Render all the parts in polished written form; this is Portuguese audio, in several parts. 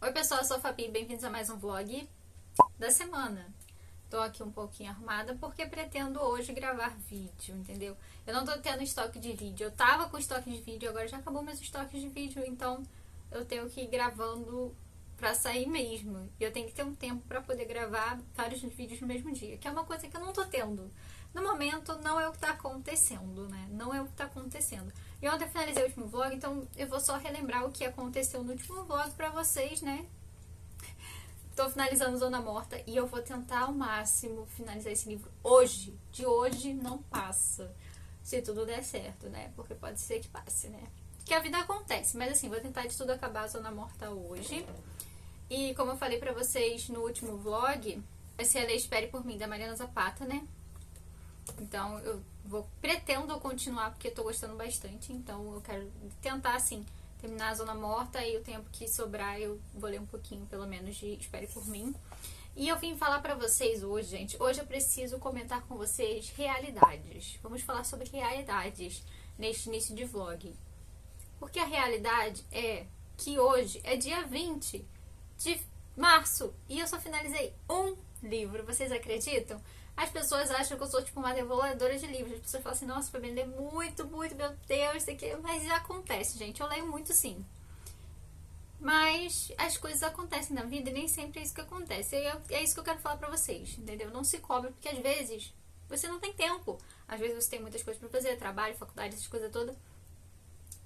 Oi pessoal, eu sou a Fabi, bem-vindos a mais um vlog da semana. Tô aqui um pouquinho arrumada porque pretendo hoje gravar vídeo, entendeu? Eu não tô tendo estoque de vídeo, eu tava com estoque de vídeo, agora já acabou meus estoques de vídeo, então eu tenho que ir gravando pra sair mesmo. E eu tenho que ter um tempo pra poder gravar vários vídeos no mesmo dia, que é uma coisa que eu não tô tendo. No momento, não é o que tá acontecendo, né? Não é o que tá acontecendo. E ontem eu finalizei o último vlog, então eu vou só relembrar o que aconteceu no último vlog pra vocês, né? Tô finalizando Zona Morta e eu vou tentar ao máximo finalizar esse livro hoje. De hoje não passa. Se tudo der certo, né? Porque pode ser que passe, né? Que a vida acontece. Mas assim, vou tentar de tudo acabar a Zona Morta hoje. E como eu falei pra vocês no último vlog, vai ser a Lei Espere por Mim, da Mariana Zapata, né? Então eu pretendo continuar porque eu tô gostando bastante. Então eu quero tentar, assim, terminar a Zona Morta e o tempo que sobrar eu vou ler um pouquinho, pelo menos, de Espere por Mim. E eu vim falar pra vocês hoje, gente. Hoje eu preciso comentar com vocês realidades. Vamos falar sobre realidades neste início de vlog. Porque a realidade é que hoje é dia 20 de março e eu só finalizei um livro. Vocês acreditam? As pessoas acham que eu sou tipo uma devoradora de livros. As pessoas falam assim, nossa, Fabiana, lê muito, muito, meu Deus, isso aqui. Mas já acontece, gente. Eu leio muito sim. Mas as coisas acontecem na vida e nem sempre é isso que acontece. É isso que eu quero falar pra vocês, entendeu? Não se cobre, porque às vezes você não tem tempo. Às vezes você tem muitas coisas pra fazer, trabalho, faculdade, essas coisas todas.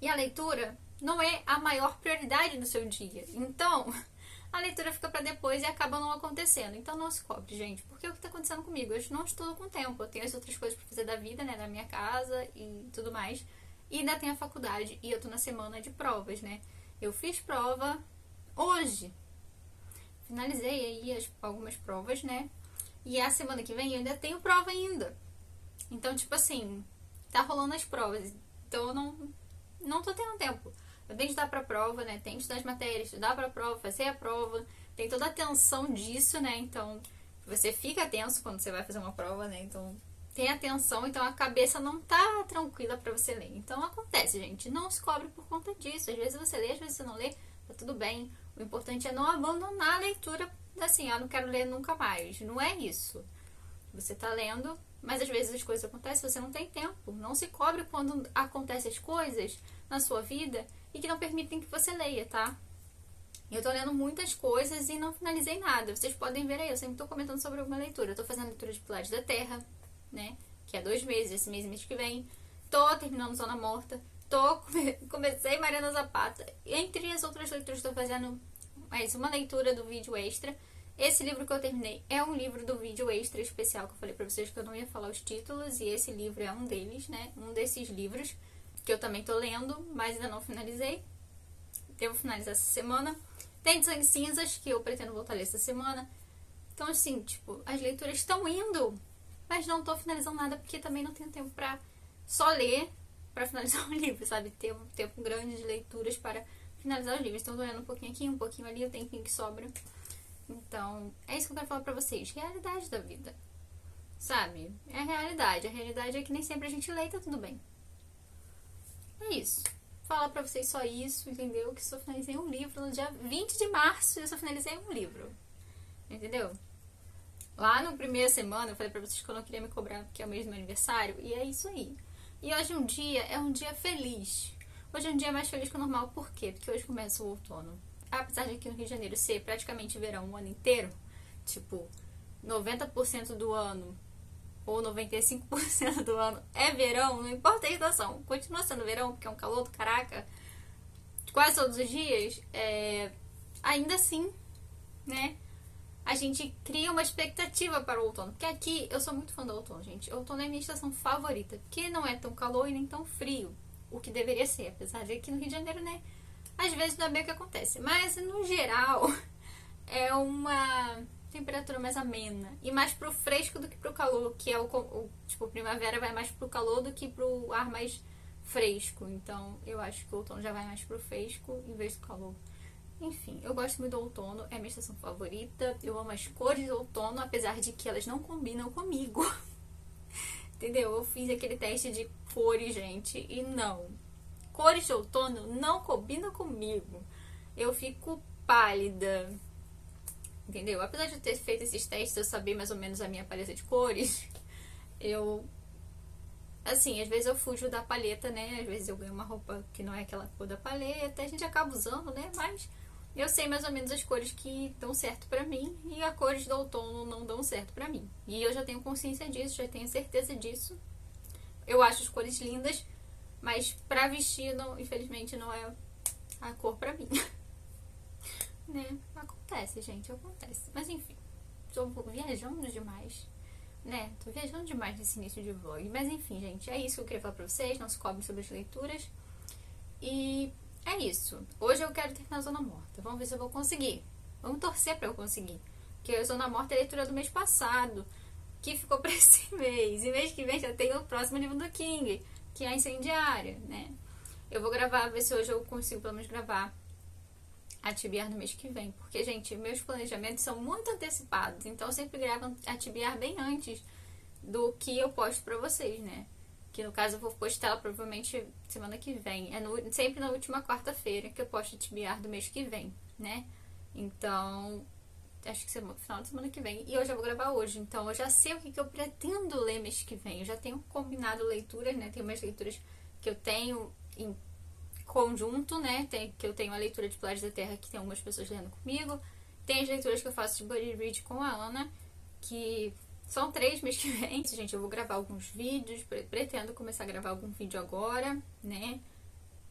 E a leitura não é a maior prioridade do seu dia. Então, a leitura fica pra depois e acaba não acontecendo. Então não se cobre, gente. Porque é o que tá acontecendo comigo. Eu não estou com tempo. Eu tenho as outras coisas pra fazer da vida, né? Da minha casa e tudo mais. E ainda tenho a faculdade. E eu tô na semana de provas, né? Eu fiz prova hoje. Finalizei aí algumas provas, né? E a semana que vem eu ainda tenho prova ainda. Então, tipo assim, tá rolando as provas. Então eu não tô tendo tempo. Eu tenho que estudar pra prova, né? Tenho que estudar as matérias, estudar pra prova, fazer a prova. Tem toda a tensão disso, né? Então, você fica tenso quando você vai fazer uma prova, né? Então, tem a tensão, então a cabeça não tá tranquila pra você ler. Então, acontece, gente. Não se cobre por conta disso. Às vezes você lê, às vezes você não lê. Tá tudo bem. O importante é não abandonar a leitura assim, não quero ler nunca mais. Não é isso. Você tá lendo, mas às vezes as coisas acontecem, você não tem tempo. Não se cobre quando acontecem as coisas na sua vida e que não permitem que você leia, tá? Eu tô lendo muitas coisas e não finalizei nada. Vocês podem ver aí, eu sempre tô comentando sobre alguma leitura. Eu tô fazendo leitura de Pilares da Terra, né? Que é 2 meses, esse mês e mês que vem. Tô terminando Zona Morta. Comecei Mariana Zapata. Entre as outras leituras, tô fazendo mais uma leitura do vídeo extra. Esse livro que eu terminei é um livro do vídeo extra especial que eu falei pra vocês que eu não ia falar os títulos. E esse livro é um deles, né? Um desses livros que eu também tô lendo, mas ainda não finalizei. Devo finalizar essa semana. Tem de Sangue Cinzas, que eu pretendo voltar a ler essa semana. Então, assim, tipo, as leituras estão indo, mas não tô finalizando nada, porque também não tenho tempo pra só ler, pra finalizar um livro, sabe? Ter um tempo grande de leituras para finalizar os livros. Então, tô lendo um pouquinho aqui, um pouquinho ali, o tempinho que sobra. Então, é isso que eu quero falar pra vocês. Realidade da vida, sabe? É a realidade. A realidade é que nem sempre a gente lê e tá tudo bem. É isso. Falar pra vocês só isso, entendeu? Que só finalizei um livro no dia 20 de março. Eu só finalizei um livro. Entendeu? Lá na primeira semana eu falei pra vocês que eu não queria me cobrar porque é o mês do meu aniversário. E é isso aí. E hoje é um dia feliz. Hoje é um dia mais feliz que o normal. Por quê? Porque hoje começa o outono. Apesar de aqui no Rio de Janeiro ser praticamente verão o ano inteiro, tipo, 90% do ano ou 95% do ano é verão, não importa a estação, continua sendo verão, porque é um calor do caraca, quase todos os dias, ainda assim, né, a gente cria uma expectativa para o outono, porque aqui eu sou muito fã do outono, gente. O outono é a minha estação favorita, porque não é tão calor e nem tão frio, o que deveria ser, apesar de aqui no Rio de Janeiro, né, às vezes não é bem o que acontece, mas no geral é uma temperatura mais amena e mais pro fresco do que pro calor, que é tipo, primavera vai mais pro calor do que pro ar mais fresco. Então, eu acho que o outono já vai mais pro fresco em vez do calor. Enfim, eu gosto muito do outono, é a minha estação favorita. Eu amo as cores do outono, apesar de que elas não combinam comigo. Entendeu? Eu fiz aquele teste de cores, gente, e não. Cores de outono não combinam comigo. Eu fico pálida, entendeu? Apesar de eu ter feito esses testes, eu saber mais ou menos a minha paleta de cores, eu, assim, às vezes eu fujo da paleta, né? Às vezes eu ganho uma roupa que não é aquela cor da paleta, a gente acaba usando, né? Mas eu sei mais ou menos as cores que dão certo pra mim e as cores do outono não dão certo pra mim. E eu já tenho consciência disso, já tenho certeza disso. Eu acho as cores lindas, mas pra vestir, não, infelizmente, não é a cor pra mim. Né? Acontece, gente, acontece. Mas enfim, tô viajando demais, né? Tô viajando demais nesse início de vlog. Mas enfim, gente, é isso que eu queria falar pra vocês. Não se cobrem sobre as leituras. E é isso. Hoje eu quero terminar a Zona Morta. Vamos ver se eu vou conseguir. Vamos torcer pra eu conseguir. Porque a Zona Morta é a leitura do mês passado, que ficou pra esse mês. E mês que vem já tem o próximo livro do King, que é a Incendiária, né? Eu vou gravar, ver se hoje eu consigo pelo menos gravar a TBR no mês que vem. Porque, gente, meus planejamentos são muito antecipados. Então eu sempre gravo a TBR bem antes do que eu posto pra vocês, né? Que no caso eu vou postar ela provavelmente semana que vem. É sempre na última quarta-feira que eu posto a TBR do mês que vem, né? Então, acho que final de semana que vem. E eu já vou gravar hoje. Então eu já sei o que eu pretendo ler mês que vem. Eu já tenho combinado leituras, né? Tem umas leituras que eu tenho em conjunto, né? Que eu tenho a leitura de Pilares da Terra, que tem algumas pessoas lendo comigo. Tem as leituras que eu faço de Buddy Read com a Ana, que são 3 mês que vem. Gente, eu vou gravar alguns vídeos, pretendo começar a gravar algum vídeo agora, né?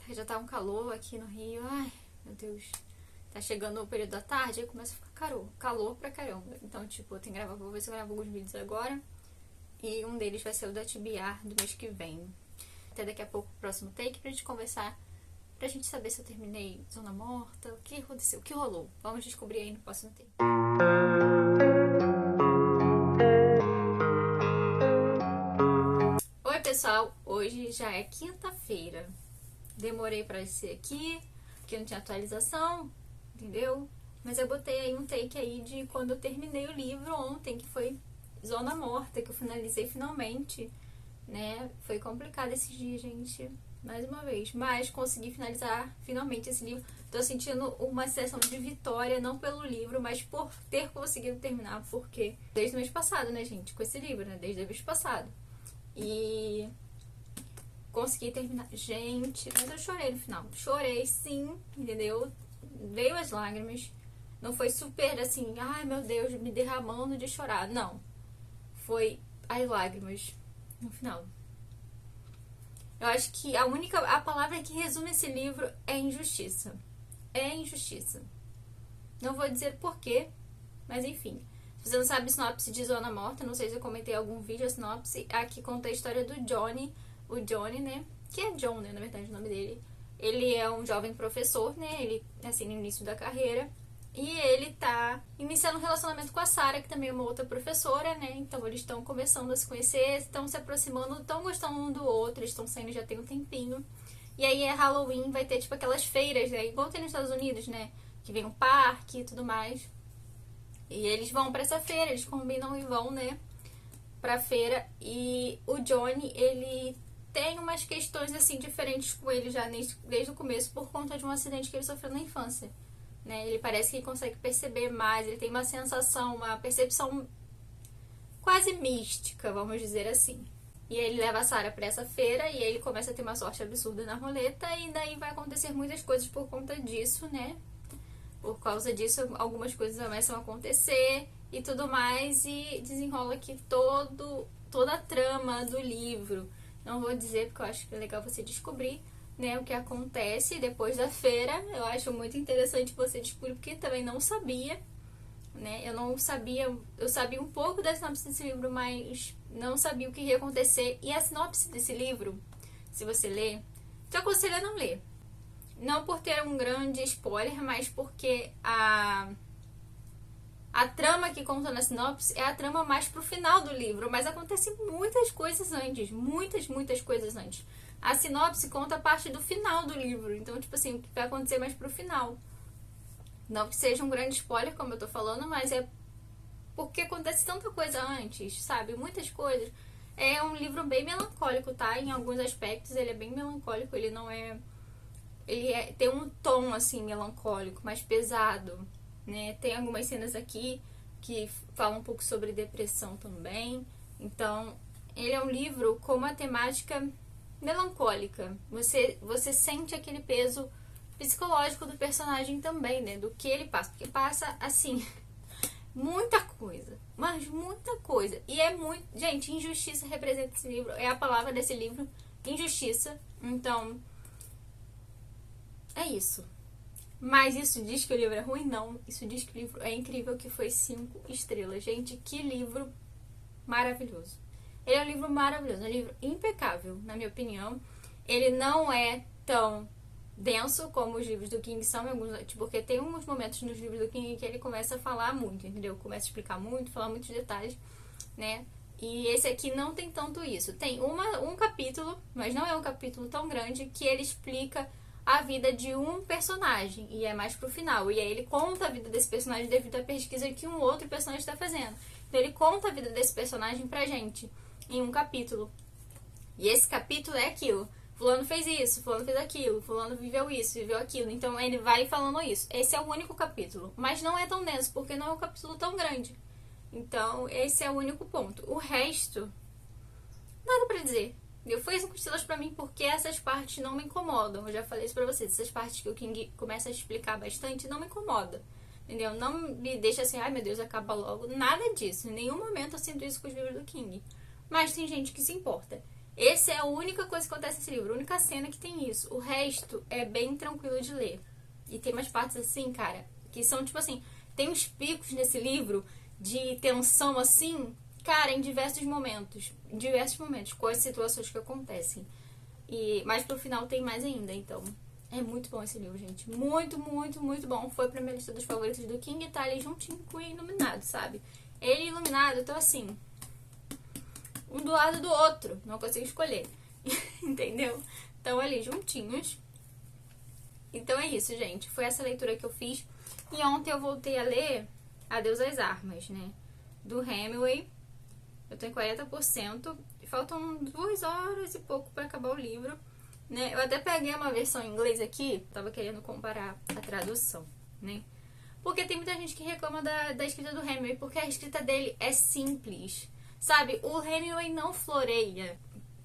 Já tá um calor aqui no Rio, ai, meu Deus. Tá chegando o período da tarde, aí começa a ficar calor pra caramba. Então, tipo, eu tenho que gravar, vou ver se eu gravo alguns vídeos agora. E um deles vai ser o da TBR do mês que vem. Até daqui a pouco o próximo take pra gente conversar, pra gente saber se eu terminei Zona Morta, o que aconteceu, o que rolou. Vamos descobrir aí no próximo take. Oi pessoal, hoje já é quinta-feira. Demorei pra ser aqui, porque não tinha atualização, entendeu? Mas eu botei aí um take aí de quando eu terminei o livro ontem, que foi Zona Morta, que eu finalizei finalmente, né? Foi complicado esse dia, gente, mais uma vez. Mas consegui finalizar finalmente esse livro. Tô sentindo uma sensação de vitória, não pelo livro, mas por ter conseguido terminar, porque desde o mês passado, né, gente? Com esse livro, né? Desde o mês passado. E consegui terminar. Gente, mas eu chorei no final. Chorei, sim, entendeu? Veio as lágrimas. Não foi super assim, ai meu Deus, me derramando de chorar. Não. Foi as lágrimas no final. Eu acho que a palavra que resume esse livro é injustiça. É injustiça. Não vou dizer porquê, mas enfim. Se você não sabe a sinopse de Zona Morta, não sei se eu comentei em algum vídeo a sinopse, aqui conta a história do Johnny. O Johnny, né? Que é John, né? Na verdade, o nome dele. Ele é um jovem professor, né? Ele, assim, no início da carreira. E ele tá iniciando um relacionamento com a Sarah, que também é uma outra professora, né? Então eles estão começando a se conhecer, estão se aproximando, estão gostando um do outro, eles estão saindo já tem um tempinho. E aí é Halloween, vai ter tipo aquelas feiras, né? Igual tem nos Estados Unidos, né? Que vem um parque e tudo mais. E eles vão pra essa feira, eles combinam e vão, né? Pra feira. E o Johnny, ele tem umas questões assim diferentes com ele já desde o começo, por conta de um acidente que ele sofreu na infância. Né? Ele parece que consegue perceber mais, ele tem uma sensação, uma percepção quase mística, vamos dizer assim. E aí ele leva a Sarah pra essa feira e aí ele começa a ter uma sorte absurda na roleta e daí vai acontecer muitas coisas por conta disso, né? Por causa disso, algumas coisas começam a acontecer e tudo mais, e desenrola aqui toda a trama do livro. Não vou dizer porque eu acho que é legal você descobrir, né, o que acontece depois da feira. Eu acho muito interessante você descobrir, porque também não sabia, né? Eu não sabia, eu sabia um pouco da sinopse desse livro, mas não sabia o que ia acontecer. E a sinopse desse livro, se você ler, te aconselho a não ler. Não por ter um grande spoiler, mas porque a trama que conta na sinopse é a trama mais pro final do livro, mas acontece muitas coisas antes, muitas coisas antes. A sinopse conta a parte do final do livro, então, tipo assim, o que vai acontecer mais pro final. Não que seja um grande spoiler, como eu tô falando, mas é porque acontece tanta coisa antes, sabe? Muitas coisas. É um livro bem melancólico, tá? Em alguns aspectos ele é bem melancólico, ele não é tem um tom, assim, melancólico, mais pesado, né? Tem algumas cenas aqui que falam um pouco sobre depressão também. Então, ele é um livro com uma temática melancólica. Você sente aquele peso psicológico do personagem também, né? Do que ele passa. Porque passa, assim, muita coisa. Mas muita coisa. E é muito... Gente, injustiça representa esse livro. É a palavra desse livro. Injustiça. Então, é isso. Mas isso diz que o livro é ruim? Não. Isso diz que o livro é incrível, que foi 5 estrelas. Gente, que livro maravilhoso. Ele é um livro maravilhoso. É um livro impecável, na minha opinião. Ele não é tão denso como os livros do King são, porque tem uns momentos nos livros do King que ele começa a falar muito, entendeu? Começa a explicar muito, falar muitos detalhes, né? E esse aqui não tem tanto isso. Tem um capítulo, mas não é um capítulo tão grande, que ele explica a vida de um personagem, e é mais pro final. E aí ele conta a vida desse personagem devido à pesquisa que um outro personagem está fazendo. Então ele conta a vida desse personagem pra gente em um capítulo. E esse capítulo é aquilo. Fulano fez isso, fulano fez aquilo, fulano viveu isso, viveu aquilo. Então ele vai falando isso. Esse é o único capítulo. Mas não é tão denso, porque não é um capítulo tão grande. Então esse é o único ponto. O resto, nada pra dizer. Eu fui 5 estrelas pra mim porque essas partes não me incomodam. Eu já falei isso pra vocês. Essas partes que o King começa a explicar bastante não me incomoda. Entendeu? Não me deixa assim, ai meu Deus, acaba logo. Nada disso. Em nenhum momento eu sinto isso com os livros do King. Mas tem gente que se importa. Essa é a única coisa que acontece nesse livro, a única cena que tem isso. O resto é bem tranquilo de ler. E tem umas partes assim, cara, que são tipo assim, tem uns picos nesse livro de tensão assim, cara, em diversos momentos, com as situações que acontecem. Mas pro final tem mais ainda, então é muito bom esse livro, gente. Muito, muito, muito bom. Foi pra minha lista dos favoritos do King e tá ali juntinho com o Iluminado, sabe? Ele e Iluminado, então assim, um do lado do outro, não consigo escolher. Entendeu? Estão ali juntinhos. Então é isso, gente. Foi essa leitura que eu fiz. E ontem eu voltei a ler Adeus às Armas, né? Do Hemingway. Eu tô em 40%. Faltam 2 horas e pouco pra acabar o livro, né? Eu até peguei uma versão em inglês aqui. Tava querendo comparar a tradução, né? Porque tem muita gente que reclama da escrita do Hemingway, porque a escrita dele é simples. Sabe, o Hemingway não floreia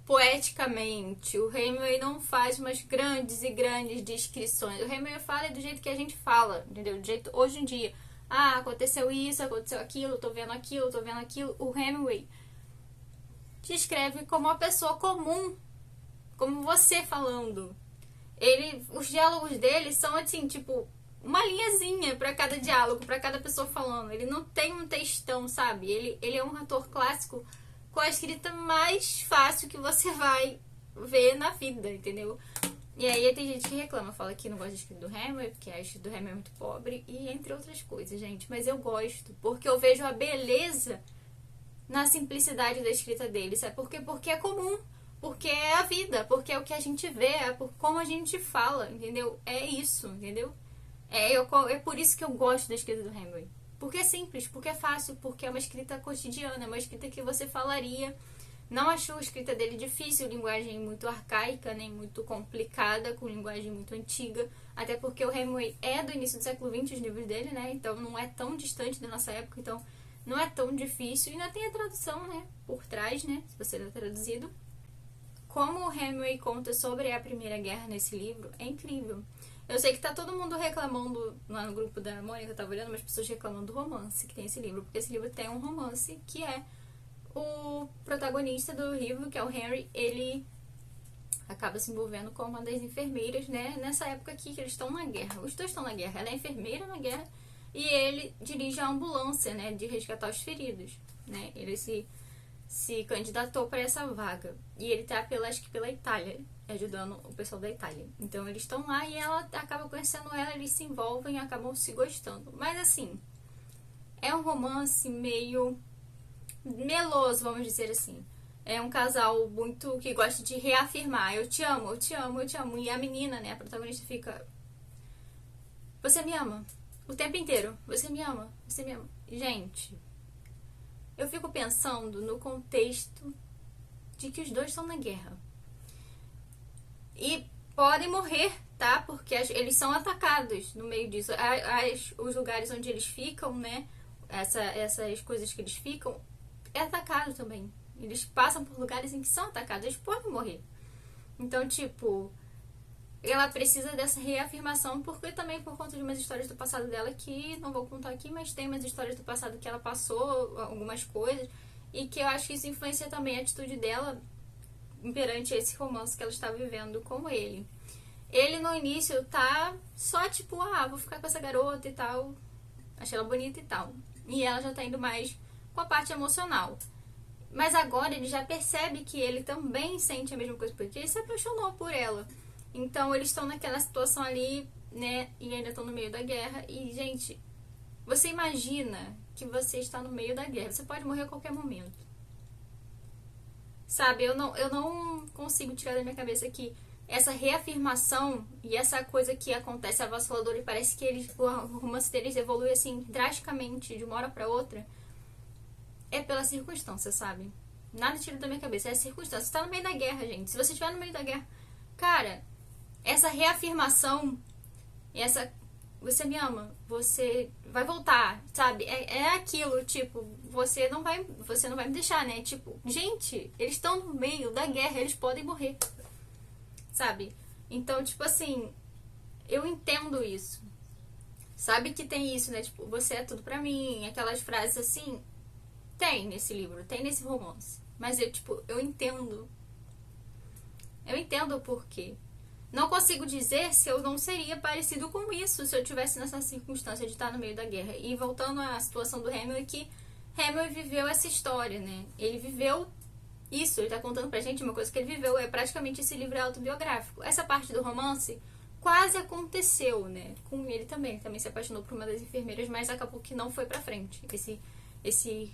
poeticamente. O Hemingway não faz umas grandes e grandes descrições. O Hemingway fala do jeito que a gente fala, entendeu? Do jeito hoje em dia. Ah, aconteceu isso, aconteceu aquilo, tô vendo aquilo, tô vendo aquilo. O Hemingway descreve como uma pessoa comum, como você falando. Os diálogos dele são assim, tipo, uma linhazinha pra cada diálogo, pra cada pessoa falando. Ele não tem um textão, sabe? Ele é um ator clássico com a escrita mais fácil que você vai ver na vida, entendeu? E aí tem gente que reclama, fala que não gosta de escrita do Hemingway, porque a escrita do Hemingway é muito pobre, e entre outras coisas, gente. Mas eu gosto, porque eu vejo a beleza na simplicidade da escrita dele, sabe? Porque é comum, porque é a vida, porque é o que a gente vê, é por como a gente fala, entendeu? É isso, entendeu? É por isso que eu gosto da escrita do Hemingway. Porque é simples, porque é fácil, porque é uma escrita cotidiana, é uma escrita que você falaria. Não achou a escrita dele difícil, linguagem muito arcaica, nem muito complicada, com linguagem muito antiga. Até porque o Hemingway é do início do século XX, os livros dele, né? Então não é tão distante da nossa época, então não é tão difícil. E ainda tem a tradução, né? Por trás, né? Se você não é traduzido. Como o Hemingway conta sobre a Primeira Guerra nesse livro, é incrível. Eu sei que tá todo mundo reclamando, lá no grupo da Mônica, eu tava olhando, mas pessoas reclamando do romance que tem esse livro, porque esse livro tem um romance que é o protagonista do livro, que é o Henry, ele acaba se envolvendo com uma das enfermeiras, né, nessa época aqui que eles estão na guerra. Os dois estão na guerra, ela é enfermeira na guerra e ele dirige a ambulância, né, de resgatar os feridos, né, ele se candidatou para essa vaga. E ele tá acho que pela Itália, ajudando o pessoal da Itália. Então eles estão lá e ela acaba conhecendo ela, eles se envolvem e acabam se gostando. Mas assim, é um romance meio meloso, vamos dizer assim. É um casal muito que gosta de reafirmar, eu te amo, eu te amo, eu te amo. E a menina, né, a protagonista fica, você me ama o tempo inteiro, você me ama, você me ama. Gente, eu fico pensando no contexto de que os dois estão na guerra. E podem morrer tá? Porque eles são atacados no meio disso. Os lugares onde eles ficam, né? Essas coisas que eles ficam, é atacado também. Eles passam por lugares em que são atacados, eles podem morrer. Então, tipo, ela precisa dessa reafirmação, porque também por conta de umas histórias do passado dela que não vou contar aqui, mas tem umas histórias do passado que ela passou, algumas coisas, e que eu acho que isso influencia também a atitude dela perante esse romance que ela está vivendo com ele. Ele no início tá só tipo, vou ficar com essa garota e tal, achei ela bonita e tal. E ela já tá indo mais com a parte emocional. Mas agora ele já percebe que ele também sente a mesma coisa, porque ele se apaixonou por ela. Então eles estão naquela situação ali, né? E ainda estão no meio da guerra. E, gente, você imagina que você está no meio da guerra. Você pode morrer a qualquer momento. Sabe, eu não consigo tirar da minha cabeça que essa reafirmação e essa coisa que acontece avassaladora e parece que o romance deles evolui assim drasticamente de uma hora pra outra, é pela circunstância, sabe? Nada tira da minha cabeça, é a circunstância. Você tá no meio da guerra, gente. Se você estiver no meio da guerra, cara, essa reafirmação e essa... Você me ama, você vai voltar, sabe? É aquilo, tipo, você não vai me deixar, né? Tipo, gente, eles estão no meio da guerra, eles podem morrer, sabe? Então, tipo assim, eu entendo isso. Sabe que tem isso, né? Tipo, você é tudo pra mim, aquelas frases assim, tem nesse livro, tem nesse romance. Mas eu entendo. Eu entendo o porquê. Não consigo dizer se eu não seria parecido com isso se eu tivesse nessa circunstância de estar no meio da guerra. E voltando à situação do Hemingway, que Hemingway viveu essa história, né? Ele viveu isso, ele tá contando pra gente uma coisa que ele viveu. É praticamente esse livro autobiográfico. Essa parte do romance quase aconteceu, né? Com ele também. Ele também se apaixonou por uma das enfermeiras, mas acabou que não foi pra frente. Esse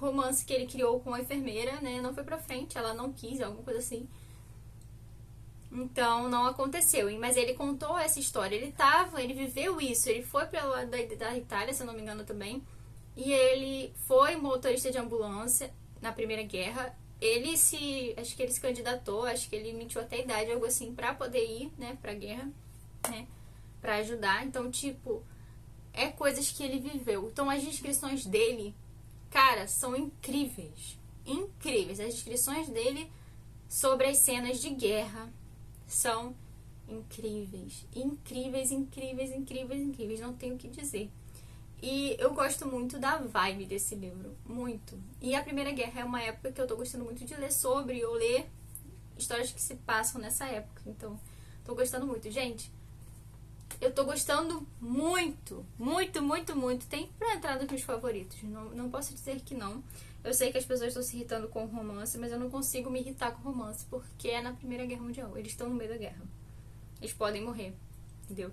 romance que ele criou com a enfermeira, né? Não foi pra frente, ela não quis, alguma coisa assim. Então, não aconteceu. Mas ele contou essa história. Ele viveu isso. Ele foi pelo lado da Itália, se eu não me engano também. E ele foi motorista de ambulância na Primeira Guerra. Acho que ele se candidatou, acho que ele mentiu até a idade, algo assim, pra poder ir, né, pra guerra, né, pra ajudar. Então, tipo, é coisas que ele viveu. Então, as descrições dele, cara, são incríveis. Incríveis. As descrições dele sobre as cenas de guerra são incríveis. Incríveis, incríveis, incríveis, incríveis. Não tenho o que dizer. E eu gosto muito da vibe desse livro. Muito. E a Primeira Guerra é uma época que eu tô gostando muito de ler sobre, ou ler histórias que se passam nessa época. Então, tô gostando muito. Gente, eu tô gostando muito. Muito, muito, muito. Tem pra entrar nos meus favoritos. Não posso dizer que não. Eu sei que as pessoas estão se irritando com o romance, mas eu não consigo me irritar com o romance, porque é na Primeira Guerra Mundial. Eles estão no meio da guerra. Eles podem morrer, entendeu?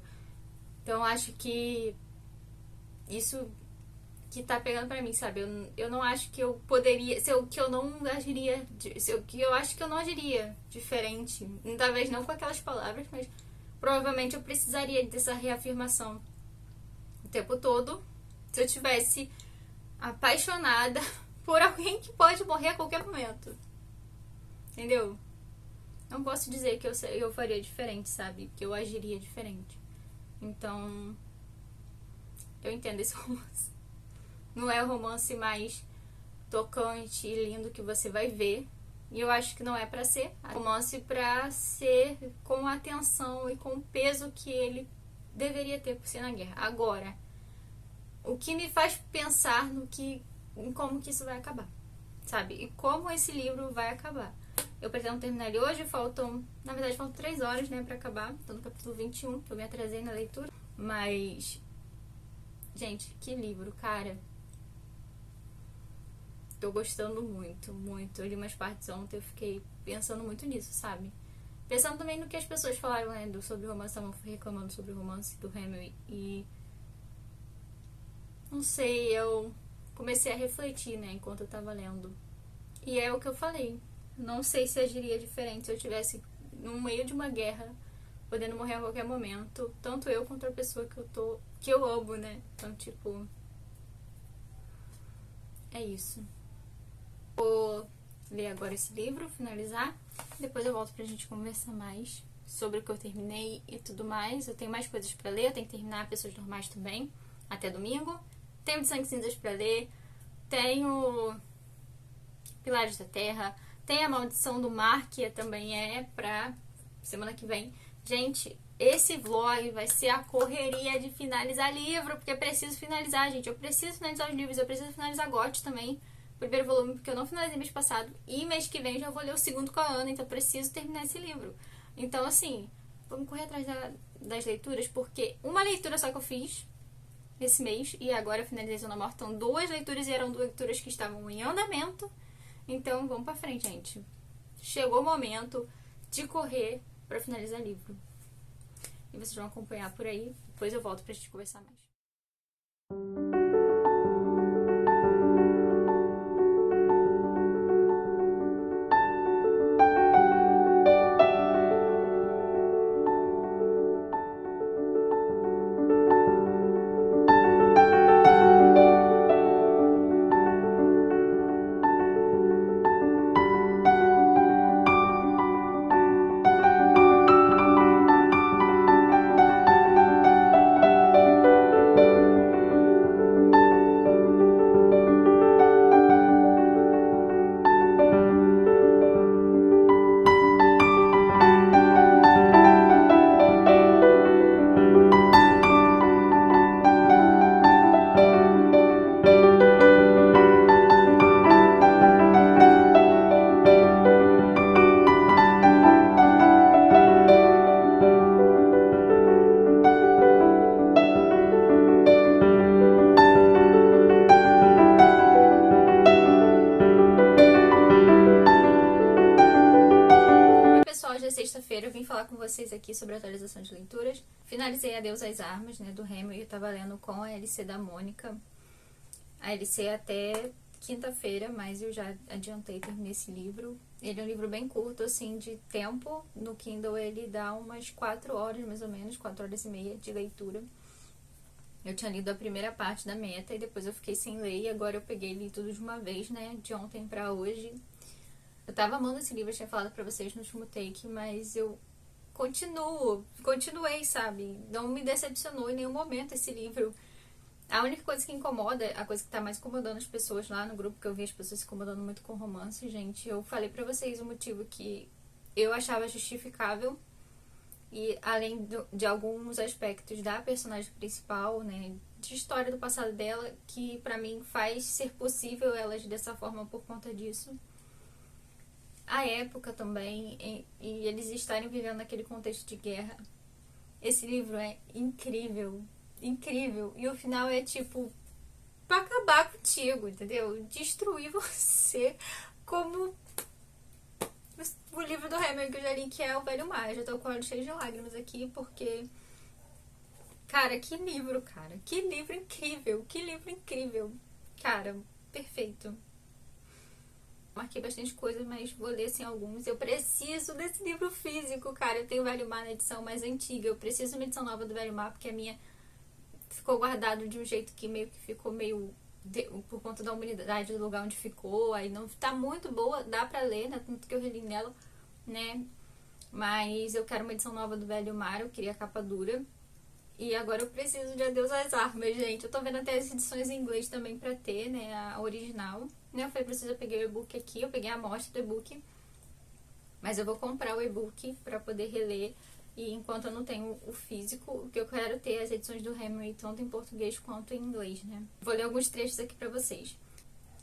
Então, acho que isso que tá pegando pra mim, sabe? Eu não acho que eu poderia... que eu não agiria... que eu acho que eu não agiria diferente. Talvez não com aquelas palavras, mas provavelmente eu precisaria dessa reafirmação o tempo todo se eu tivesse apaixonada por alguém que pode morrer a qualquer momento. Entendeu? Não posso dizer que eu faria diferente, sabe? Que eu agiria diferente. Então, eu entendo esse romance. Não é o romance mais tocante e lindo que você vai ver. E eu acho que não é pra ser. É um romance pra ser com a atenção e com o peso que ele deveria ter por ser na guerra. Agora, o que me faz pensar em como que isso vai acabar, sabe? E como esse livro vai acabar. Eu pretendo terminar ele hoje, na verdade faltam 3 horas, né, pra acabar. Tô no capítulo 21, que eu me atrasei na leitura. Mas, gente, que livro, cara. Tô gostando muito, muito. Eu li umas partes ontem, eu fiquei pensando muito nisso, sabe? Pensando também no que as pessoas falaram, né, sobre o romance, estavam reclamando sobre o romance do Hemingway. E não sei, eu comecei a refletir, né, enquanto eu tava lendo. E é o que eu falei. Não sei se agiria diferente se eu tivesse no meio de uma guerra, podendo morrer a qualquer momento. Tanto eu quanto a pessoa que eu amo, né? Então, tipo, é isso. Vou ler agora esse livro, finalizar. Depois eu volto pra gente conversar mais. sobre o que eu terminei e tudo mais. Eu tenho mais coisas pra ler, eu tenho que terminar Pessoas Normais também, até domingo. Tenho de Sangue Cinzas pra ler, tenho Pilares da Terra, tem A Maldição do Mar, que também é pra semana que vem. Gente, esse vlog vai ser a correria de finalizar livro, porque eu preciso finalizar, gente. Eu preciso finalizar os livros, eu preciso finalizar GOT também, primeiro volume, porque eu não finalizei mês passado. E mês que vem já vou ler o segundo com a Ana, então eu preciso terminar esse livro. Então, assim, vamos correr atrás das leituras, porque uma leitura só que eu fiz esse mês, e agora eu finalizei Zona Morta. Então, 2 leituras, e eram 2 leituras que estavam em andamento. Então, vamos pra frente, gente. Chegou o momento de correr pra finalizar livro. E vocês vão acompanhar por aí. Depois eu volto pra gente conversar mais. Hoje é sexta-feira, eu vim falar com vocês aqui sobre a atualização de leituras. Finalizei Adeus às Armas, né, do Hemingway. Eu tava lendo com a LC da Mônica. A LC até quinta-feira, mas eu já adiantei, terminei esse livro. Ele é um livro bem curto, assim, de tempo. No Kindle ele dá umas 4 horas, mais ou menos, 4 horas e meia de leitura. Eu tinha lido a primeira parte da meta e depois eu fiquei sem ler. E agora eu peguei e li tudo de uma vez, né, de ontem pra hoje. Eu tava amando esse livro, eu tinha falado pra vocês no último take, mas eu continuei, sabe? Não me decepcionou em nenhum momento esse livro. A única coisa que incomoda, a coisa que tá mais incomodando as pessoas lá no grupo, que eu vi as pessoas se incomodando muito com romance, gente, eu falei pra vocês o motivo que eu achava justificável, e além de alguns aspectos da personagem principal, né, de história do passado dela, que pra mim faz ser possível ela agir dessa forma por conta disso. A época também, e eles estarem vivendo naquele contexto de guerra. Esse livro é incrível, incrível. E o final é tipo, pra acabar contigo, entendeu? Destruir você, como o livro do Hemingway que eu já li, que é O Velho Mar. Eu já tô com o olho cheio de lágrimas aqui, porque... Cara, que livro, cara. Que livro incrível, que livro incrível. Cara, perfeito. Marquei bastante coisa, mas vou ler assim alguns. Eu preciso desse livro físico, cara. Eu tenho o Velho Mar na edição mais antiga. Eu preciso de uma edição nova do Velho Mar, porque a minha ficou guardado de um jeito que meio que ficou meio... por conta da umidade do lugar onde ficou. Aí não tá muito boa, dá pra ler, né? Tanto que eu reli nela, né? Mas eu quero uma edição nova do Velho Mar. Eu queria a capa dura. E agora eu preciso de Adeus às Armas, gente. Eu tô vendo até as edições em inglês também pra ter, né? A original. Eu falei pra vocês, eu peguei o e-book aqui. Eu peguei a amostra do e-book. Mas eu vou comprar o e-book pra poder reler. E enquanto eu não tenho o físico, o que eu quero ter as edições do Hemingway, tanto em português quanto em inglês, né? Vou ler alguns trechos aqui pra vocês.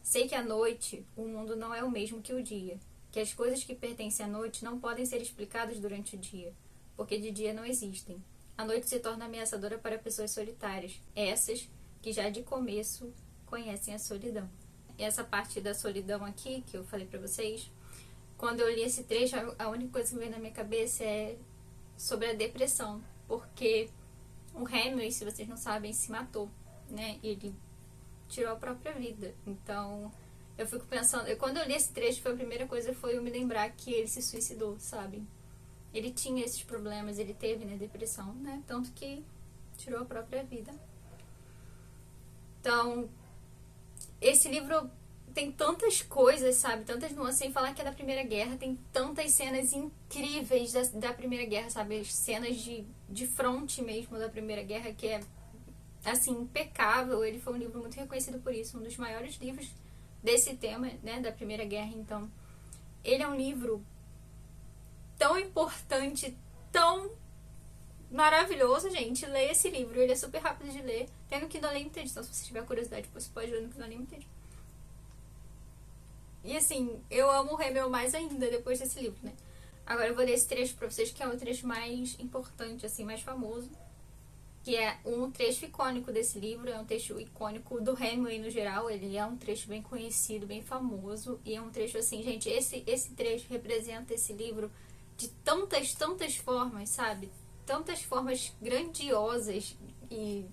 Sei que à noite o mundo não é o mesmo que o dia. Que as coisas que pertencem à noite não podem ser explicadas durante o dia. Porque de dia não existem. A noite se torna ameaçadora para pessoas solitárias, essas que já de começo conhecem a solidão. E essa parte da solidão aqui, que eu falei pra vocês, quando eu li esse trecho, a única coisa que veio na minha cabeça é sobre a depressão, porque o Hemingway, se vocês não sabem, se matou, né? Ele tirou a própria vida. Então, eu fico pensando, quando eu li esse trecho, a primeira coisa foi eu me lembrar que ele se suicidou, sabe? Ele tinha esses problemas, ele teve, né, depressão, né? Tanto que tirou a própria vida. Então, esse livro tem tantas coisas, sabe? Tantas nuances, sem falar que é da Primeira Guerra. Tem tantas cenas incríveis da Primeira Guerra, sabe? As cenas de fronte mesmo da Primeira Guerra, que é, assim, impecável. Ele foi um livro muito reconhecido por isso. Um dos maiores livros desse tema, né? Da Primeira Guerra. Então, ele é um livro tão importante, tão maravilhoso, gente. Leia esse livro. Ele é super rápido de ler. Tem no Kindle Unlimited. Então, se você tiver curiosidade, você pode ler no Kindle Unlimited. E assim, eu amo o Hamilton mais ainda depois desse livro, né? Agora eu vou ler esse trecho pra vocês, que é o trecho mais importante, assim, mais famoso. Que é um trecho icônico desse livro, é um trecho icônico do Hemingway no geral. Ele é um trecho bem conhecido, bem famoso. E é um trecho assim, gente, esse trecho representa esse livro de tantas formas, sabe? Tantas formas grandiosas e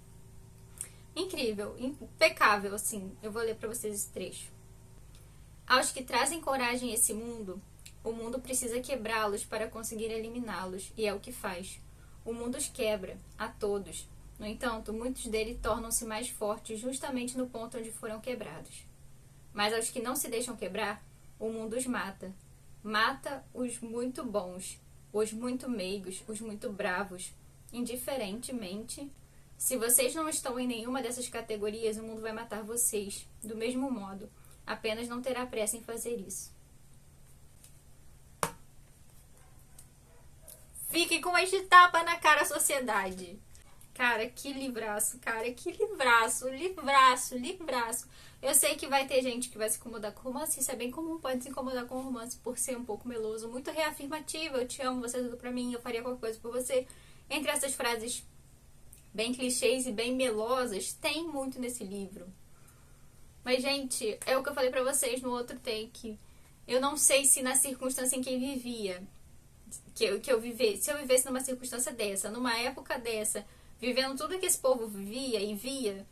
incrível, impecável, assim. Eu vou ler pra vocês esse trecho. Aos que trazem coragem a esse mundo, o mundo precisa quebrá-los para conseguir eliminá-los, e é o que faz. O mundo os quebra, a todos. No entanto, muitos deles tornam-se mais fortes justamente no ponto onde foram quebrados. Mas aos que não se deixam quebrar, o mundo os mata. Mata os muito bons, os muito meigos, os muito bravos. Indiferentemente, se vocês não estão em nenhuma dessas categorias, o mundo vai matar vocês, do mesmo modo. Apenas não terá pressa em fazer isso. Fique com este tapa na cara, sociedade. Cara, que livraço, cara, que livraço, livraço. Eu sei que vai ter gente que vai se incomodar com romance, isso é bem comum, pode se incomodar com romance por ser um pouco meloso, muito reafirmativo, eu te amo, você é tudo pra mim, eu faria qualquer coisa por você. Entre essas frases bem clichês e bem melosas, tem muito nesse livro. Mas, gente, é o que eu falei pra vocês no outro take. Eu não sei se na circunstância em que eu vivia, se eu vivesse numa circunstância dessa, numa época dessa, vivendo tudo que esse povo vivia e via,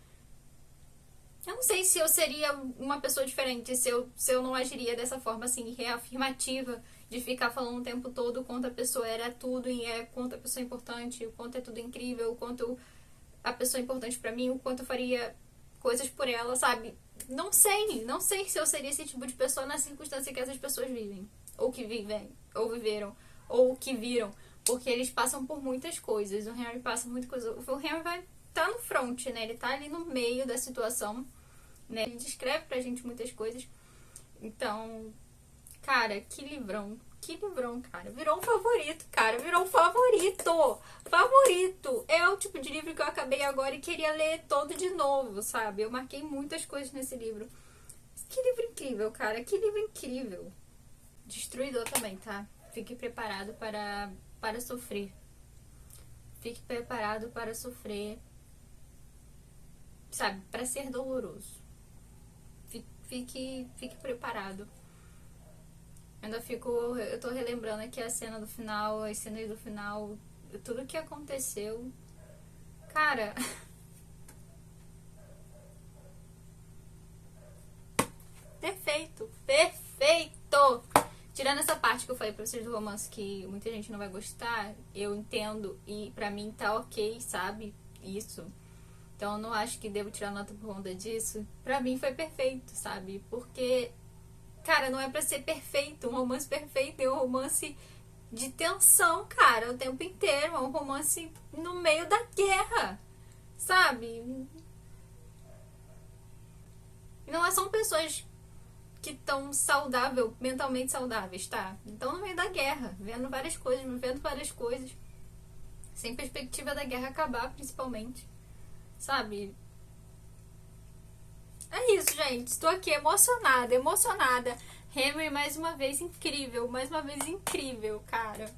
eu não sei se eu seria uma pessoa diferente, se eu não agiria dessa forma, assim, reafirmativa, de ficar falando o tempo todo o quanto a pessoa era tudo e quanto a pessoa é importante, o quanto é tudo incrível, o quanto a pessoa é importante pra mim, o quanto eu faria coisas por ela, sabe? Não sei se eu seria esse tipo de pessoa na circunstância que essas pessoas vivem, ou que vivem, ou viveram, ou que viram, porque eles passam por muitas coisas. O Henry passa muita coisa. O Henry vai tá no front, né? Ele tá ali no meio da situação, né? Ele descreve pra gente muitas coisas. Então, cara, que livrão, cara. Virou um favorito, cara. Virou um favorito. Favorito. É o tipo de livro que eu acabei agora e queria ler todo de novo, sabe? Eu marquei muitas coisas nesse livro. Que livro incrível, cara. Que livro incrível. Destruidor também, tá? Fique preparado para sofrer. Fique preparado para sofrer. Sabe? Para ser doloroso. Fique preparado. Eu tô relembrando aqui a cena do final, as cenas do final, tudo que aconteceu. Cara, perfeito. Tirando essa parte que eu falei pra vocês do romance que muita gente não vai gostar, eu entendo e pra mim tá ok, sabe? Isso. Então eu não acho que devo tirar nota por conta disso. Pra mim foi perfeito, sabe? Porque, cara, não é pra ser perfeito. Um romance perfeito é um romance de tensão, cara, o tempo inteiro. É um romance no meio da guerra, sabe? E não são pessoas que estão mentalmente saudáveis, tá? Então no meio da guerra, vivendo várias coisas. Sem perspectiva da guerra acabar, principalmente. Sabe? É isso, gente. Estou aqui emocionada. Henry, mais uma vez incrível, cara.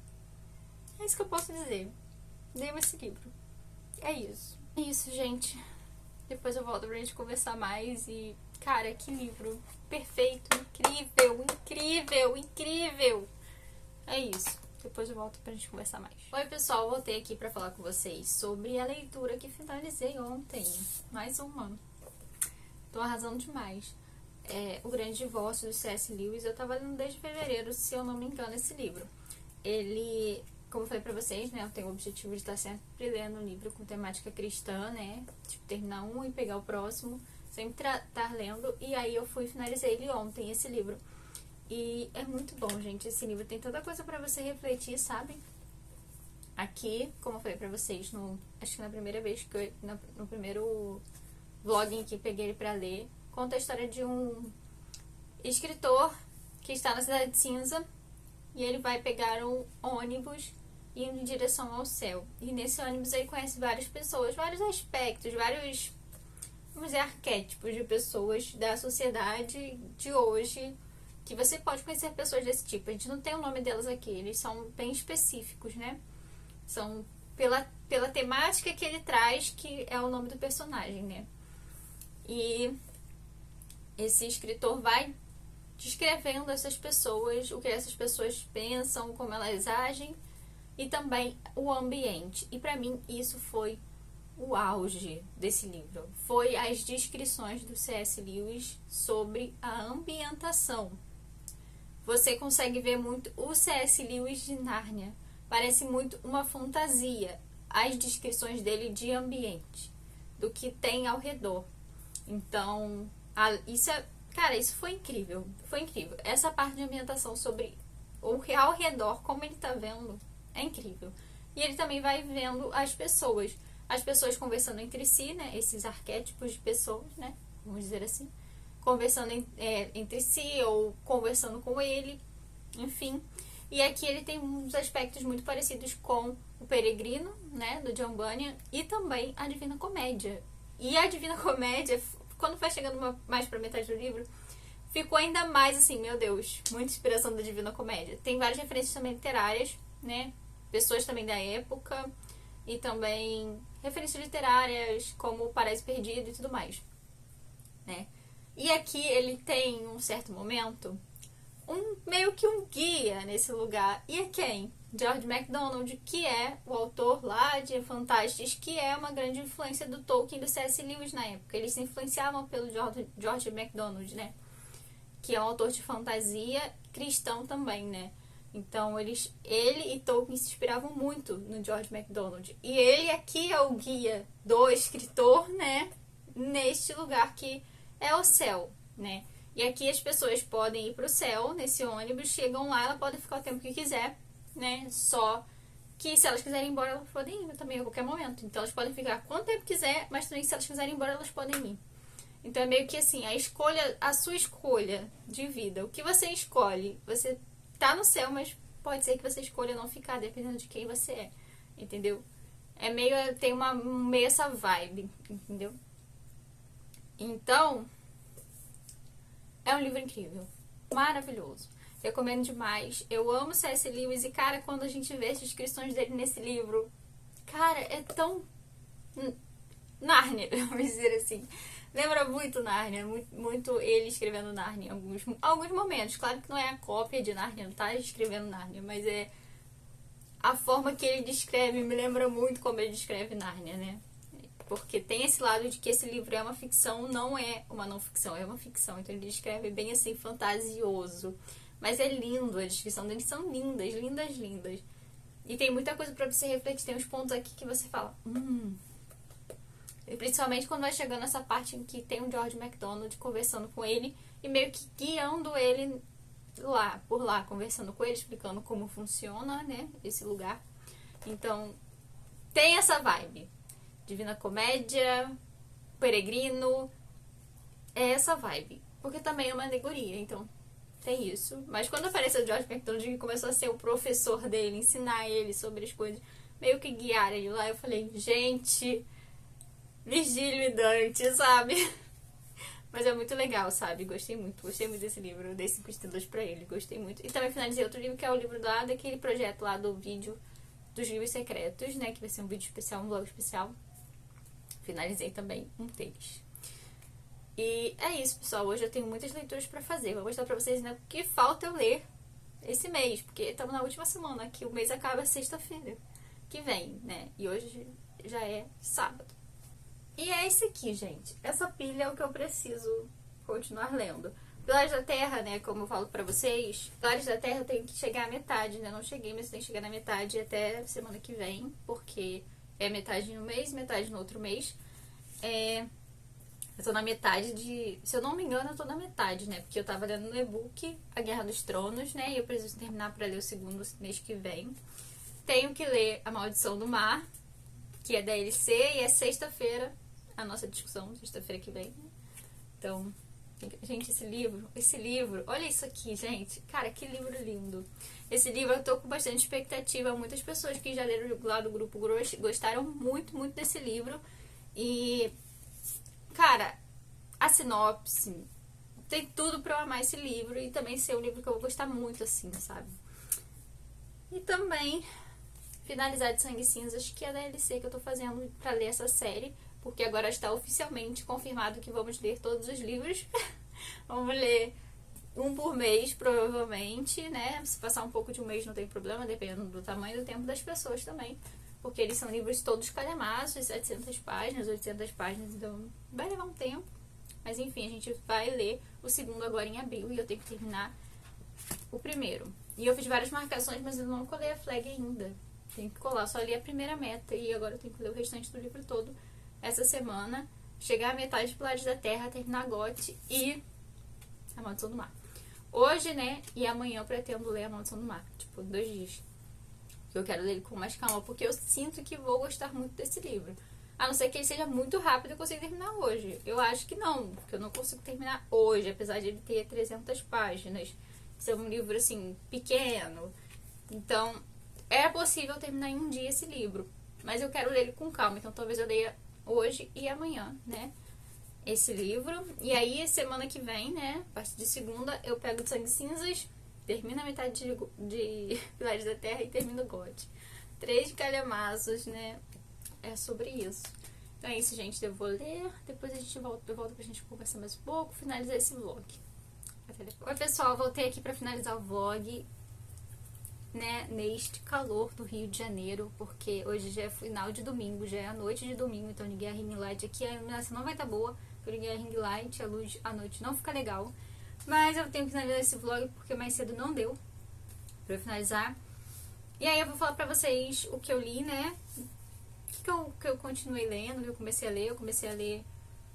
É isso que eu posso dizer. Leia esse livro. É isso. É isso, gente. Depois eu volto pra gente conversar mais e, cara, que livro perfeito, incrível. É isso. Depois eu volto pra gente conversar mais. Oi, pessoal. Voltei aqui pra falar com vocês sobre a leitura que finalizei ontem. Mais uma. Tô arrasando demais. O Grande Divórcio, do C.S. Lewis. Eu tava lendo desde fevereiro, se eu não me engano, esse livro. Ele, como eu falei pra vocês, né? Eu tenho o objetivo de estar sempre lendo um livro com temática cristã, né? Tipo, terminar um e pegar o próximo. sempre estar lendo. E aí eu finalizei ele ontem, esse livro. E é muito bom, gente. Esse livro tem tanta coisa pra você refletir, sabe? Aqui, como eu falei pra vocês, acho que na primeira vez que no primeiro vlog em que peguei ele pra ler, conta a história de um escritor que está na Cidade Cinza e ele vai pegar um ônibus indo em direção ao céu. E nesse ônibus ele conhece várias pessoas, vários aspectos, vários, vamos dizer, arquétipos de pessoas da sociedade de hoje, que você pode conhecer pessoas desse tipo. A gente não tem o nome delas aqui, eles são bem específicos, né? São pela temática que ele traz, que é o nome do personagem, né? E esse escritor vai descrevendo essas pessoas, o que essas pessoas pensam, como elas agem e também o ambiente. E pra mim isso foi o auge desse livro. Foi as descrições do C.S. Lewis sobre a ambientação. Você consegue ver muito o C.S. Lewis de Nárnia. Parece muito uma fantasia. As descrições dele de ambiente, do que tem ao redor. Então, isso foi incrível. Foi incrível. Essa parte de ambientação sobre ao redor, como ele tá vendo, é incrível. E ele também vai vendo as pessoas conversando entre si, né? Esses arquétipos de pessoas, né? Vamos dizer assim. Conversando entre si ou conversando com ele, enfim. E aqui ele tem uns aspectos muito parecidos com o Peregrino, né? Do John Bunyan, e também a Divina Comédia. E a Divina Comédia, quando vai chegando mais pra metade do livro, ficou ainda mais assim, meu Deus, muita inspiração da Divina Comédia. Tem várias referências também literárias, né? Pessoas também da época, e também referências literárias, como O Paraíso Perdido e tudo mais, né? E aqui ele tem, um certo momento, meio que um guia nesse lugar. E é quem? George MacDonald, que é o autor lá de Fantásticos, que é uma grande influência do Tolkien e do C.S. Lewis na época. Eles se influenciavam pelo George MacDonald, né? Que é um autor de fantasia cristão também, né? Então, ele e Tolkien se inspiravam muito no George MacDonald. E ele aqui é o guia do escritor, né? Neste lugar que é o céu, né? E aqui as pessoas podem ir pro céu nesse ônibus, chegam lá, elas podem ficar o tempo que quiser, né? Só que se elas quiserem ir embora, elas podem ir também a qualquer momento. Então elas podem ficar quanto tempo quiser, mas também se elas quiserem ir embora, elas podem ir. Então é meio que assim, a sua escolha de vida. O que você escolhe? Você tá no céu, mas pode ser que você escolha não ficar, dependendo de quem você é. Entendeu? É meio, tem meio essa vibe, entendeu? Então, é um livro incrível, maravilhoso. Recomendo demais. Eu amo C.S. Lewis e, cara, quando a gente vê as descrições dele nesse livro, cara, é tão Nárnia, vamos dizer assim. Lembra muito Nárnia, muito ele escrevendo Nárnia em alguns momentos. Claro que não é a cópia de Nárnia, não tá escrevendo Nárnia, mas é a forma que ele descreve, me lembra muito como ele descreve Nárnia, né? Porque tem esse lado de que esse livro é uma ficção, não é uma não ficção, é uma ficção. Então ele descreve bem assim, fantasioso. Mas é lindo, a descrição deles são lindas, lindas, lindas. E tem muita coisa pra você refletir. Tem uns pontos aqui que você fala, E principalmente quando vai chegando essa parte em que tem o George MacDonald conversando com ele e meio que guiando ele por lá, conversando com ele, explicando como funciona, né, esse lugar. Então, tem essa vibe. Divina Comédia, Peregrino, é essa vibe. Porque também é uma alegoria, então tem isso. Mas quando apareceu o George MacDonald que começou a ser o professor dele, ensinar ele sobre as coisas, meio que guiar ele lá, eu falei, gente, Virgílio e Dante, sabe? Mas é muito legal, sabe? Gostei muito desse livro. Eu dei 5 estrelas pra ele, gostei muito. E também finalizei outro livro, que é o livro daquele projeto lá do vídeo dos livros secretos, né? Que vai ser um vídeo especial, um vlog especial. Finalizei também um deles. E é isso, pessoal. Hoje eu tenho muitas leituras pra fazer. Vou mostrar pra vocês, né, o que falta eu ler esse mês. Porque estamos na última semana, que o mês acaba sexta-feira que vem, né? E hoje já é sábado. E é esse aqui, gente. Essa pilha é o que eu preciso continuar lendo. Pilares da Terra, né, como eu falo pra vocês, Pilares da Terra eu tenho que chegar à metade, ainda não cheguei, mas eu tenho que chegar na metade até semana que vem, porque é metade no mês, metade no outro mês. Eu tô na metade de... Se eu não me engano, eu tô na metade, né? Porque eu tava lendo no e-book A Guerra dos Tronos, né? E eu preciso terminar pra ler o segundo mês que vem. Tenho que ler A Maldição do Mar, que é da LC, e é sexta-feira a nossa discussão, sexta-feira que vem. Então, gente, esse livro, olha isso aqui, gente. Cara, que livro lindo. Esse livro eu tô com bastante expectativa. Muitas pessoas que já leram lá do grupo gostaram muito, muito desse livro. E, cara, a sinopse tem tudo pra eu amar esse livro e também ser um livro que eu vou gostar muito, assim, sabe? E também finalizar de Sangue e Cinzas, que é da LC que eu tô fazendo pra ler essa série, porque agora está oficialmente confirmado que vamos ler todos os livros. Vamos ler um por mês, provavelmente, né? Se passar um pouco de um mês não tem problema, dependendo do tamanho e do tempo das pessoas também. Porque eles são livros todos calhamaços, 700 páginas, 800 páginas, então vai levar um tempo. Mas enfim, a gente vai ler o segundo agora em abril e eu tenho que terminar o primeiro. E eu fiz várias marcações, mas eu não colei a flag ainda. Tenho que colar, só li a primeira meta e agora eu tenho que ler o restante do livro todo essa semana. Chegar à metade de Pilares da Terra, terminar GOT e A Maldição do Mar. Hoje, né, e amanhã eu pretendo ler A Maldição do Mar. Tipo, 2 dias. Eu quero ler ele com mais calma, porque eu sinto que vou gostar muito desse livro. A não ser que ele seja muito rápido e eu consiga terminar hoje. Eu acho que não, porque eu não consigo terminar hoje, apesar de ele ter 300 páginas. Ser um livro, assim, pequeno. Então, é possível terminar em um dia esse livro. Mas eu quero ler ele com calma, então talvez eu leia hoje e amanhã, né? Esse livro. E aí, semana que vem, né? A partir de segunda, eu pego de Sangue e Cinzas, termino a metade de Pilares da Terra e termino GOT. 3 calhamaços, né? É sobre isso. Então é isso, gente. Eu vou ler. Depois a gente volta pra gente conversar mais um pouco, finalizar esse vlog. Oi, pessoal. Voltei aqui pra finalizar o vlog, né, neste calor do Rio de Janeiro, porque hoje já é final de domingo, já é a noite de domingo, então liguei a ring light aqui, a iluminação não vai estar boa, eu liguei a ring light, a luz à noite não fica legal, mas eu tenho que finalizar esse vlog porque mais cedo não deu pra eu finalizar. E aí eu vou falar pra vocês o que eu li, né, o que eu continuei lendo, eu comecei a ler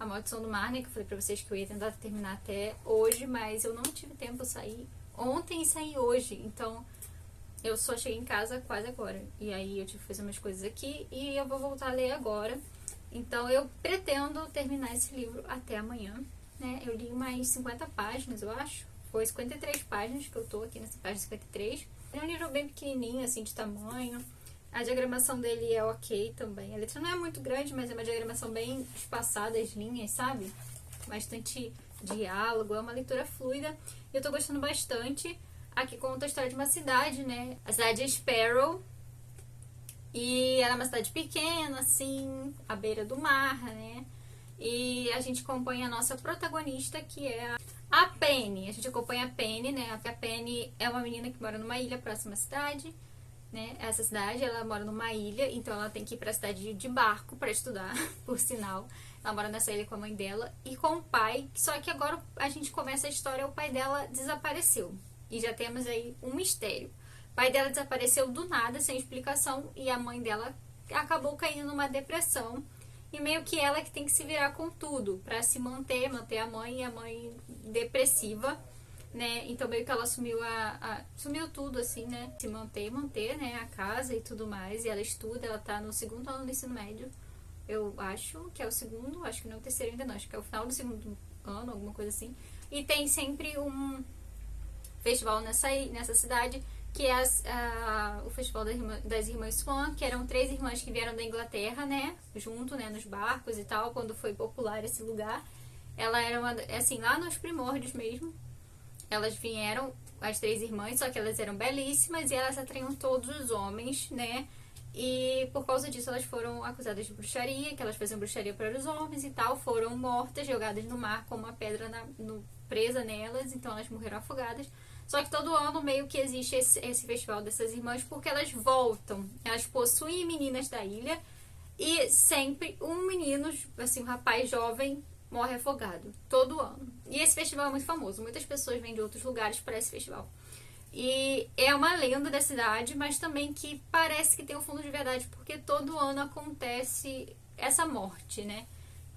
A Maldição do Mar, né, que eu falei pra vocês que eu ia tentar terminar até hoje, mas eu não tive tempo, eu saí ontem e saí hoje, então eu só cheguei em casa quase agora. E aí eu tive que fazer umas coisas aqui e eu vou voltar a ler agora. Então eu pretendo terminar esse livro até amanhã, né? Eu li mais 50 páginas, eu acho. Foi 53 páginas que eu tô aqui nessa página 53. É um livro bem pequenininho, assim, de tamanho. A diagramação dele é ok também. A letra não é muito grande, mas é uma diagramação bem espaçada, as linhas, sabe? Bastante diálogo, é uma leitura fluida. E eu tô gostando bastante. Aqui conta a história de uma cidade, né? A cidade é Sparrow. E ela é uma cidade pequena, assim, à beira do mar, né? E a gente acompanha a nossa protagonista, que é a Penny. A gente acompanha a Penny, né? A Penny é uma menina que mora numa ilha próxima à cidade, né? Essa cidade, ela mora numa ilha, então ela tem que ir pra cidade de barco pra estudar, por sinal. Ela mora nessa ilha com a mãe dela e com o pai. Só que agora a gente começa a história, o pai dela desapareceu. E já temos aí um mistério. O pai dela desapareceu do nada, sem explicação, e a mãe dela acabou caindo numa depressão. E meio que ela que tem que se virar com tudo pra se manter a mãe, e a mãe depressiva, né? Então meio que ela assumiu sumiu tudo, assim, né? Se manter, né? A casa e tudo mais. E ela estuda, ela tá no 2º ano do ensino médio. Eu acho que é o 2º, acho que não é o 3º ainda não, acho que é o final do 2º ano, alguma coisa assim. E tem sempre um festival nessa cidade, que é o festival das Irmãs Swan, que eram 3 irmãs que vieram da Inglaterra, né, junto, né, nos barcos e tal, quando foi popular esse lugar. Ela era assim, lá nos primórdios mesmo, elas vieram, as 3 irmãs, só que elas eram belíssimas e elas atraíam todos os homens, né, e por causa disso elas foram acusadas de bruxaria, que elas faziam bruxaria para os homens e tal, foram mortas, jogadas no mar com uma pedra presa nelas, então elas morreram afogadas. Só que todo ano meio que existe esse festival dessas irmãs, porque elas voltam, elas possuem meninas da ilha e sempre um menino, assim, um rapaz jovem morre afogado, todo ano. E esse festival é muito famoso, muitas pessoas vêm de outros lugares para esse festival. E é uma lenda da cidade, mas também que parece que tem um fundo de verdade, porque todo ano acontece essa morte, né?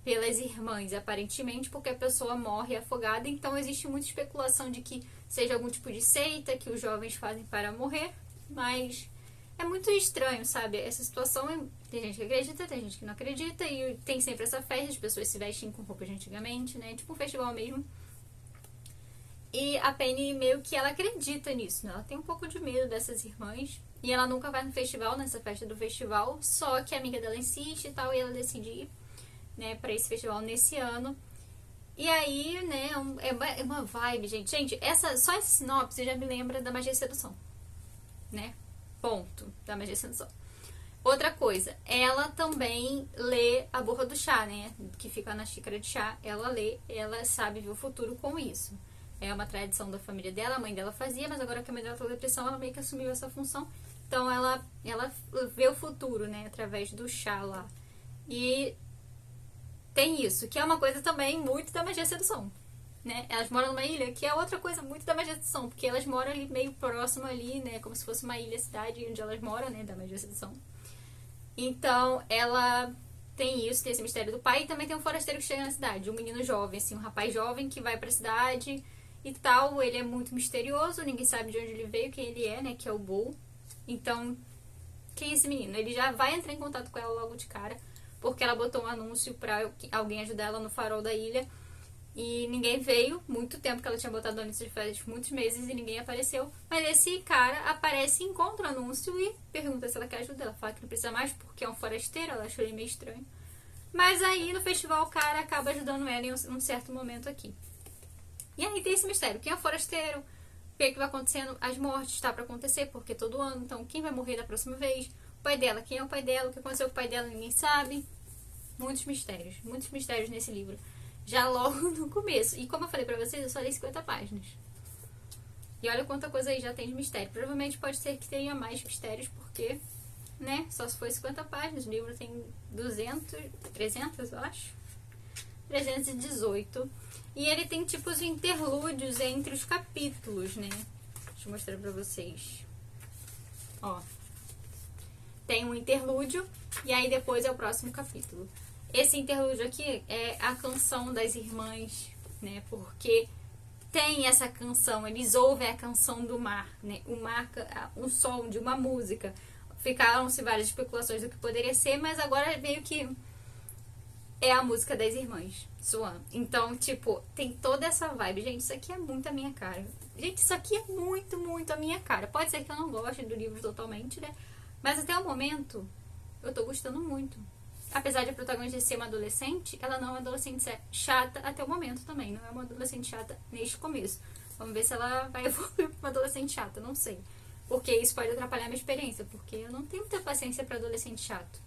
pelas irmãs, aparentemente, porque a pessoa morre afogada. Então existe muita especulação de que seja algum tipo de seita que os jovens fazem para morrer, mas é muito estranho, sabe? Essa situação, tem gente que acredita, tem gente que não acredita, e tem sempre essa festa, as pessoas se vestem com roupas de antigamente, né? Tipo um festival mesmo. E a Penny meio que ela acredita nisso, né? Ela tem um pouco de medo dessas irmãs. E ela nunca vai no festival, nessa festa do festival. Só que a amiga dela insiste e tal, e ela decide ir, né, pra esse festival nesse ano. E aí, né, é uma vibe, gente. Gente, só essa sinopse já me lembra da Magia e Sedução, né? Ponto. Da Magia e Sedução. Outra coisa, ela também lê a borra do chá, né? Que fica na xícara de chá. Ela lê, ela sabe ver o futuro com isso. É uma tradição da família dela, a mãe dela fazia, mas agora que a mãe dela tá com depressão, ela meio que assumiu essa função. Então ela vê o futuro, né? Através do chá lá. E tem isso, que é uma coisa também muito da Magia e Sedução, né? Elas moram numa ilha, que é outra coisa muito da Magia e Sedução, porque elas moram ali meio próximo ali, né? Como se fosse uma ilha-cidade onde elas moram, né? Da Magia e Sedução. Então, ela tem isso, tem esse mistério do pai, e também tem um forasteiro que chega na cidade, um menino jovem, assim, um rapaz jovem que vai pra cidade e tal. Ele é muito misterioso, ninguém sabe de onde ele veio, quem ele é, né? Que é o Bull. Então, quem é esse menino? Ele já vai entrar em contato com ela logo de cara, porque ela botou um anúncio pra alguém ajudar ela no farol da ilha. E ninguém veio, muito tempo que ela tinha botado anúncio de férias, muitos meses, e ninguém apareceu. Mas esse cara aparece, encontra o anúncio e pergunta se ela quer ajuda. Ela fala que não precisa mais porque é um forasteiro, ela achou ele meio estranho. Mas aí no festival o cara acaba ajudando ela em um certo momento aqui. E aí tem esse mistério, quem é o forasteiro? O que vai acontecendo? As mortes tá pra acontecer, porque todo ano, então quem vai morrer da próxima vez? O pai dela, quem é o pai dela? O que aconteceu com o pai dela ninguém sabe. Muitos mistérios nesse livro. Já logo no começo. E como eu falei pra vocês, eu só li 50 páginas. E olha quanta coisa aí já tem de mistério. Provavelmente pode ser que tenha mais mistérios, porque, né, só se for 50 páginas. O livro tem 300, eu acho. 318. E ele tem tipo os interlúdios entre os capítulos, né? Deixa eu mostrar pra vocês. Ó. Tem um interlúdio e aí depois é o próximo capítulo. Esse interlúdio aqui é a canção das irmãs, né? Porque tem essa canção, eles ouvem a canção do mar, né? O mar, um som de uma música. Ficaram-se várias especulações do que poderia ser, mas agora meio que é a música das irmãs, Swan. Então, tipo, tem toda essa vibe. Gente, isso aqui é muito a minha cara. Gente, isso aqui é muito, muito a minha cara. Pode ser que eu não goste do livro totalmente, né? Mas até o momento, eu tô gostando muito. Apesar de a protagonista ser uma adolescente, ela não é uma adolescente chata até o momento também. Não é uma adolescente chata neste começo. Vamos ver se ela vai evoluir pra uma adolescente chata, não sei. Porque isso pode atrapalhar a minha experiência, porque eu não tenho muita paciência pra adolescente chato.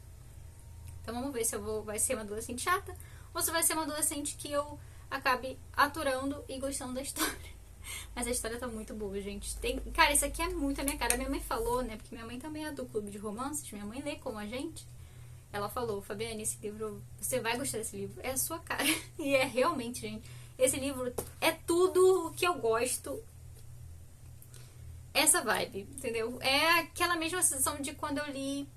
Então vamos ver se vai ser uma adolescente chata ou se vai ser uma adolescente que eu acabe aturando e gostando da história. Mas a história tá muito boa, gente. Cara, isso aqui é muito a minha cara. Minha mãe falou, né? Porque minha mãe também é do clube de romances. Minha mãe lê como a gente. Ela falou, Fabiane, esse livro, você vai gostar desse livro. É a sua cara. E é realmente, gente. Esse livro é tudo o que eu gosto. Essa vibe, entendeu? É aquela mesma sensação de quando eu li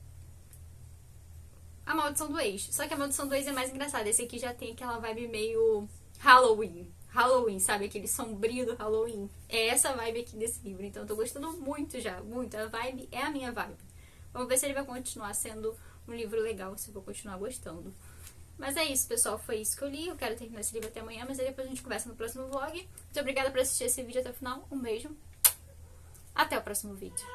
A Maldição do Ex. Só que A Maldição do Ex é mais engraçada. Esse aqui já tem aquela vibe meio Halloween, sabe? Aquele sombrio do Halloween. É essa vibe aqui desse livro. Então eu tô gostando muito já, muito. A vibe é a minha vibe. Vamos ver se ele vai continuar sendo um livro legal, se eu vou continuar gostando. Mas é isso, pessoal. Foi isso que eu li. Eu quero terminar esse livro até amanhã, mas aí depois a gente conversa no próximo vlog. Muito obrigada por assistir esse vídeo até o final. Um beijo. Até o próximo vídeo.